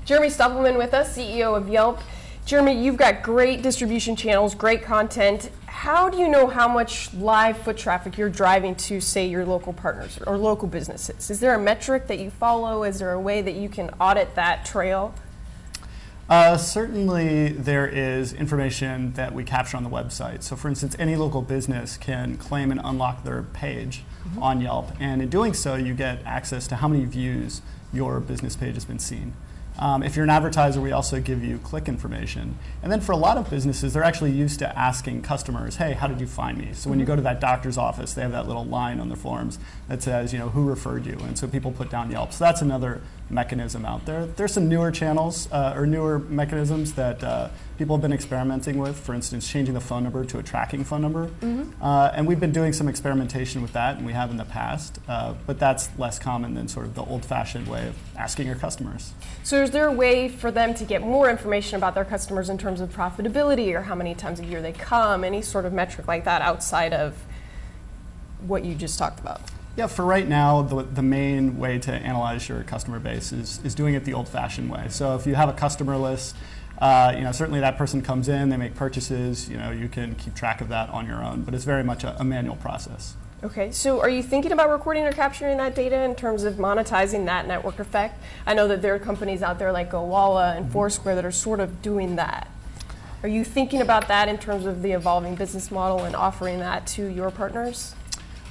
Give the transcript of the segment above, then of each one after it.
Jeremy Stoppelman with us, CEO of Yelp. Jeremy, you've got great distribution channels, great content. How do you know how much live foot traffic you're driving to, say, your local partners or local businesses? Is there a metric that you follow? Is there a way that you can audit that trail? Certainly there is information that we capture on the website. So for instance, any local business can claim and unlock their page on Yelp. And in doing so, you get access to how many views your business page has been seen. If you're an advertiser, we also give you click information. And then for a lot of businesses, they're actually used to asking customers, hey, how did you find me? So when you go to that doctor's office, they have that little line on the forms that says, who referred you? And so people put down Yelp. So that's another mechanism out there. There's some newer channels or newer mechanisms that people have been experimenting with. For instance, changing the phone number to a tracking phone number. And we've been doing some experimentation with that, and we have in the past. But that's less common than sort of the old-fashioned way of asking your customers. So is there a way for them to get more information about their customers in terms of profitability or how many times a year they come, any sort of metric like that outside of what you just talked about? Yeah, for right now, the main way to analyze your customer base is doing it the old-fashioned way. So if you have a customer list, certainly that person comes in, they make purchases, you can keep track of that on your own, but it's very much a manual process. Okay, so are you thinking about recording or capturing that data in terms of monetizing that network effect? I know that there are companies out there like GoWalla and Foursquare that are sort of doing that. Are you thinking about that in terms of the evolving business model and offering that to your partners?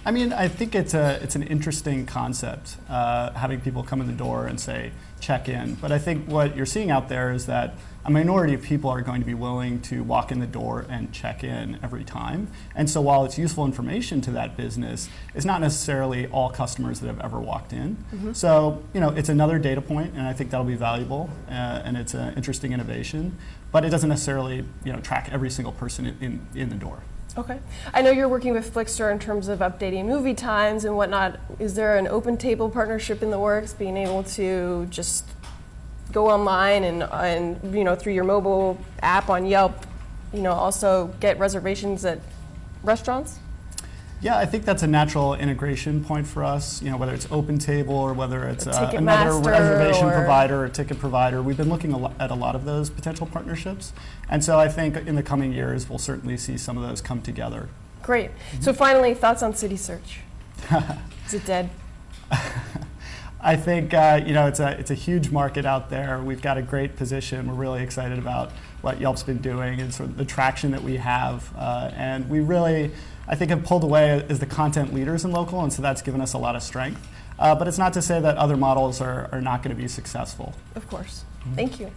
I mean, I think it's an interesting concept, having people come in the door and say, check in. But I think what you're seeing out there is that a minority of people are going to be willing to walk in the door and check in every time. And so while it's useful information to that business, it's not necessarily all customers that have ever walked in. So, it's another data point, and I think that'll be valuable, and it's an interesting innovation. But it doesn't necessarily, track every single person in the door. Okay. I know you're working with Flixster in terms of updating movie times and whatnot. Is there an open table partnership in the works, being able to just go online and through your mobile app on Yelp, also get reservations at restaurants? Yeah, I think that's a natural integration point for us, whether it's OpenTable or whether it's another Ticketmaster reservation provider or ticket provider. We've been looking at a lot of those potential partnerships. And so I think in the coming years, we'll certainly see some of those come together. Great. So finally, thoughts on Citysearch? Is it dead? I think it's a huge market out there. We've got a great position. We're really excited about what Yelp's been doing and sort of the traction that we have. And we really, I think, have pulled away as the content leaders in local, and so that's given us a lot of strength. But it's not to say that other models are not going to be successful. Of course. Thank you.